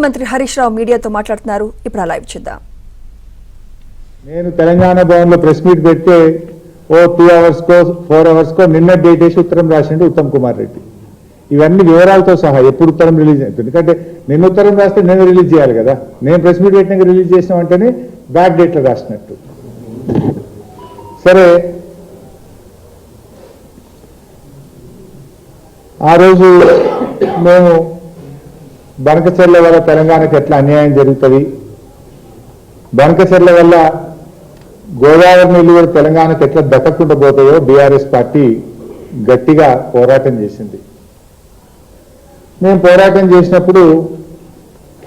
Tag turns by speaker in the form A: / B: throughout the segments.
A: మంత్రి హరీష్ రావు మీడియాతో మాట్లాడుతున్నారు. ఇప్పుడు లైవ్ చూద్దాం.
B: నేను తెలంగాణ భవన్ లో ప్రెస్ మీట్ పెడితే 2 hours కో 4 hours కో నిన్న డేట్ వేసి ఉత్తరం రాసిండు ఉత్తమ్ కుమార్ రెడ్డి. ఇవన్నీ వివరాలతో సహా ఎప్పుడు ఉత్తరం రిలీజ్ అవుతుంది. ఎందుకంటే నిన్న ఉత్తరం రాస్తే నేను రిలీజ్ చేయాలి కదా. నేను ప్రెస్ మీట్ పెట్టినాక రిలీజ్ చేసినామంటేనే బ్యాక్ డేట్లో రాసినట్టు. సరే, ఆ రోజు మేము బనకచెర్ల వల్ల తెలంగాణకు ఎట్లా అన్యాయం జరుగుతుంది, బనకచెర్ల వల్ల గోదావరి నీళ్లు కూడా తెలంగాణకు ఎట్లా దక్కకుండా పోతాయో బీఆర్ఎస్ పార్టీ గట్టిగా పోరాటం చేసింది. మేము పోరాటం చేసినప్పుడు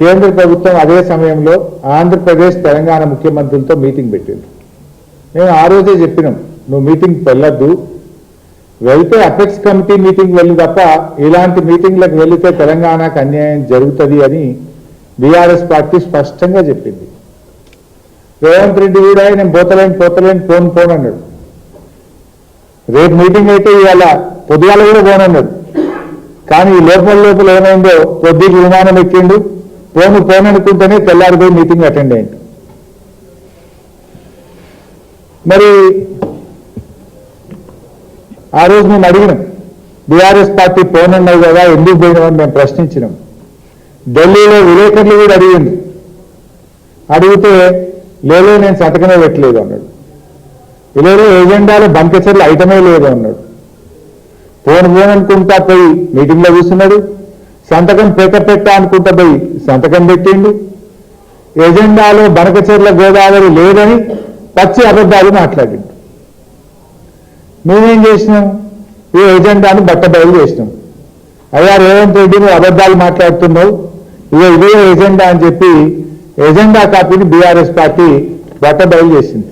B: కేంద్ర ప్రభుత్వం అదే సమయంలో ఆంధ్రప్రదేశ్ తెలంగాణ ముఖ్యమంత్రులతో మీటింగ్ పెట్టింది. మేము ఆ రోజే చెప్పినాం, నువ్వు మీటింగ్కి వెళ్ళొద్దు, వెళ్తే అపెక్స్ కమిటీ మీటింగ్ వెళ్ళి తప్ప ఇలాంటి మీటింగ్లకు వెళితే తెలంగాణకు అన్యాయం జరుగుతుంది అని బీఆర్ఎస్ పార్టీ స్పష్టంగా చెప్పింది. రేవంత్ రెడ్డి కూడా నేను పోతలేను పోను అన్నాడు. రేపు మీటింగ్ అయితే ఇవాళ పొద్దుగాల కూడా పోనన్నాడు. కానీ ఈ లోపల ఏమైందో పొద్దుకి విమానం ఎక్కిండు, పోను అనుకుంటేనే తెల్లారిపోయి మీటింగ్ అటెండ్ అయ్యింది. మరి ఆ రోజు మేము అడిగినాం, బీఆర్ఎస్ పార్టీ పోనన్నావు కదా ఎందుకు పోయినామని మేము ప్రశ్నించినాం. ఢిల్లీలో విలేకరులు కూడా అడిగితే లేదో నేను సంతకమే పెట్టలేదు అన్నాడు. ఇలాలో ఎజెండాలో బనకచెర్ల ఐటమే లేదు అన్నాడు. అనుకుంటా పోయి మీటింగ్లో కూర్చున్నాడు. సంతకం పెట్ట అనుకుంటా పోయి సంతకం పెట్టిండు. ఎజెండాలో బనకచెర్ల గోదావరి లేదని పచ్చి అబద్ధాలు మాట్లాడిండు. మేమేం చేసినాం, ఈ ఎజెండాను బట్టబయలు చేసినాం. అయ్యా రేవంత్ రెడ్డి నువ్వు అబద్ధాలు మాట్లాడుతున్నావు, ఇదే ఎజెండా అని చెప్పి ఎజెండా కాపీని బీఆర్ఎస్ పార్టీ బట్టబయలు చేసింది.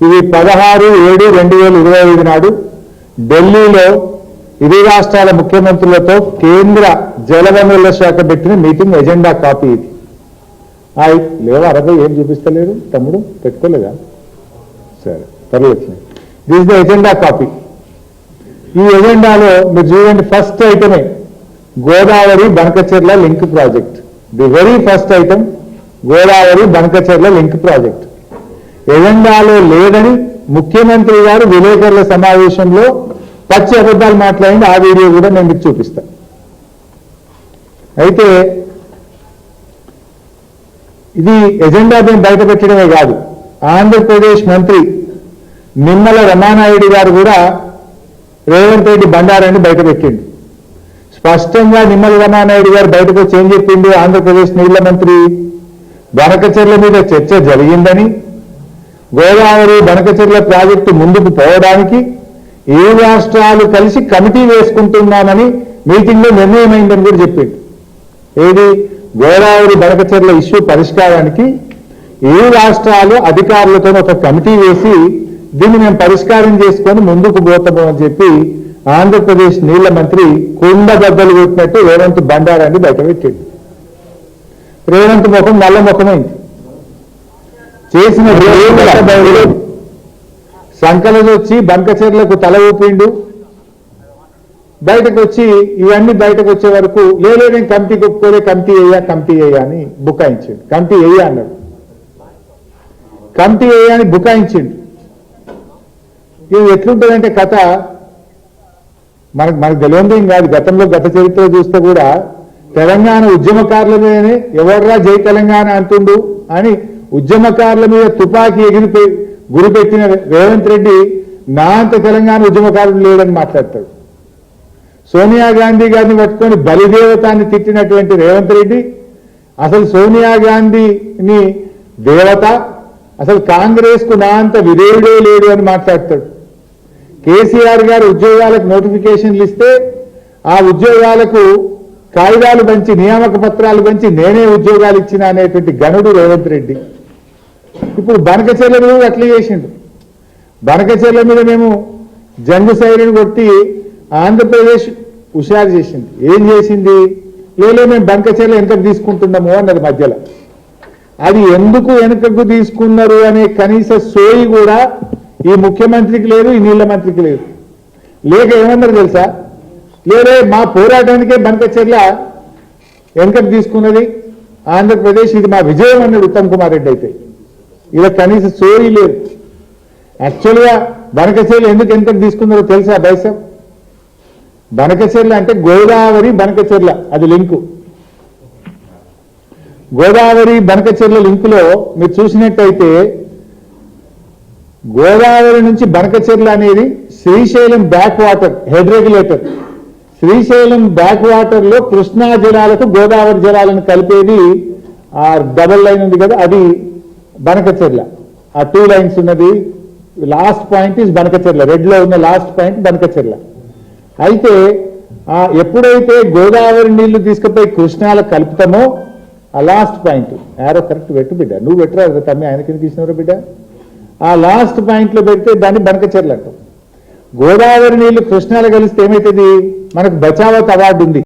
B: ఇది 16/7/2025 నాడు ఢిల్లీలో ఇరు రాష్ట్రాల ముఖ్యమంత్రులతో కేంద్ర జలవనరుల శాఖ పెట్టిన మీటింగ్ ఎజెండా కాపీ ఇది. లేవా అరవై ఏం చూపిస్తలేరు తమ్ముడు, పెట్టుకోలేదా? సరే పర్లేదు. This the agenda copy. ఈ ఎజెండాలో మీరు చూడండి, ఫస్ట్ ఐటమే Godavari Banakacherla link project. The very first item Godavari Banakacherla link project. ఎజెండాలో లేదని ముఖ్యమంత్రి గారు విలేకరుల సమావేశంలో పచ్చి అబద్ధాలు మాట్లాడింది. ఆ వీడియో కూడా నేను మీకు చూపిస్తాను. అయితే ఇది ఎజెండా మేము బయట పెట్టడమే కాదు, ఆంధ్రప్రదేశ్ మంత్రి నిమ్మల రమానాయుడు గారు కూడా రేవంత్ రెడ్డి బండారాన్ని బయట పెట్టిండు. స్పష్టంగా నిమ్మల రమానాయుడు గారు బయటకు వచ్చి ఏం చెప్పిండు, ఆంధ్రప్రదేశ్ నీళ్ల మంత్రి బనకచెర్ల మీద చర్చ జరిగిందని, గోదావరి బనకచెర్ల ప్రాజెక్టు ముందుకు పోవడానికి ఏ రాష్ట్రాలు కలిసి కమిటీ వేసుకుంటున్నామని మీటింగ్లో నిర్ణయమైందని కూడా చెప్పిండు. ఏది, గోదావరి బనకచెర్ల ఇష్యూ పరిష్కారానికి ఏ రాష్ట్రాలు అధికారులతో ఒక కమిటీ వేసి దీన్ని మేము పరిష్కారం చేసుకొని ముందుకు పోతాము అని చెప్పి ఆంధ్రప్రదేశ్ నీళ్ల మంత్రి కుండ బద్దలు కొట్టినట్టు రేవంత్ బండారాన్ని బయటపెట్టిండు. రేవంత్ ముఖం నల్ల ముఖమైంది. చేసిన సంకలది వచ్చి బనకచెర్లకు తల ఊపిండు. బయటకు వచ్చి ఇవన్నీ బయటకు వచ్చే వరకు లేదు నేను కమిటీకి ఒప్పుకోలే, కమిటీ అయ్యా అని బుకాయించిండు. కమిటీ అయ్యా అన్నాడు, కమిటీ అయ్యా అని బుకాయించిండు. ఇది ఎట్లుంటుందంటే కథ మనకు తెలియదేం కాదు. గతంలో గత చరిత్ర చూస్తే కూడా తెలంగాణ ఉద్యమకారుల మీదనే ఎవర్రా జై తెలంగాణ అంటుండు అని ఉద్యమకారుల మీద తుపాకీ గురిపెట్టిన రేవంత్ రెడ్డి నా అంత తెలంగాణ ఉద్యమకారులు లేడని మాట్లాడతాడు. సోనియా గాంధీ గారిని పట్టుకొని బలిదేవతాన్ని తిట్టినటువంటి రేవంత్ రెడ్డి అసలు సోనియా గాంధీని దేవత, అసలు కాంగ్రెస్ కు నా అంత విధేయుడే లేడు అని మాట్లాడతాడు. కేసీఆర్ గారు ఉద్యోగాలకు నోటిఫికేషన్లు ఇస్తే ఆ ఉద్యోగాలకు కాగితాలు పంచి నియామక పత్రాలు పంచి నేనే ఉద్యోగాలు ఇచ్చిన అనేటువంటి గనుడు రేవంత్ రెడ్డి. ఇప్పుడు బనకచెర్ల మీద అట్లా చేసిండు. బనకచెర్ల మీద మేము జంగు సైరన్ కొట్టి ఆంధ్రప్రదేశ్ హుషారు చేసింది. ఏం చేసింది, లేదు మేము బనకచెర్ల ఎంతకు తీసుకుంటున్నాము అన్నది మధ్యలో. అది ఎందుకు వెనుకకు తీసుకున్నారు అనే కనీస సోయి కూడా ఈ ముఖ్యమంత్రికి లేదు, ఈ నీళ్ల మంత్రికి లేదు. లేక ఏమన్నారు తెలుసా, లేదే మా పోరాటానికే బనకచెర్ల వెనకకు తీసుకున్నది ఆంధ్రప్రదేశ్. ఇది మా విజయం అన్నాడు ఉత్తమ్ కుమార్ రెడ్డి. అయితే ఇలా కనీసం స్టోరీ లేదు. యాక్చువల్గా బనకచెర్ల ఎందుకు వెనకకు తీసుకున్నారో తెలుసా బైసప్? బనకచెర్ల అంటే గోదావరి బనకచెర్ల, అది లింకు. గోదావరి బనకచెర్ల లింకులో మీరు చూసినట్టయితే గోదావరి నుంచి బనకచెర్ల అనేది Srisailam back water head regulator. Srisailam back water లో కృష్ణా జలాలకు గోదావరి జలాలను కలిపేది ఆ డబల్ లైన్ ఉంది కదా, అది బనకచెర్ల. ఆ 2 లైన్స్ ఉన్నది. Last point is Banakacherla. Red లో ఉన్న లాస్ట్ పాయింట్ బనకచెర్ల. అయితే ఎప్పుడైతే గోదావరి నీళ్లు తీసుకుపోయి కృష్ణాలకు కలుపుతామో ఆ లాస్ట్ పాయింట్ యారో కరెక్ట్ పెట్టు బిడ్డ, నువ్వు పెట్టరా తమ్మి, ఆయన కింద తీసినవరా బిడ్డ. ఆ లాస్ట్ పాయింట్ లో పెడితే దాన్ని బనకచెర్ల అంటాం. గోదావరి నీళ్లు కృష్ణాలు కలిస్తే ఏమవుతుంది? మనకు బచావత్ అవార్డు ఉంది.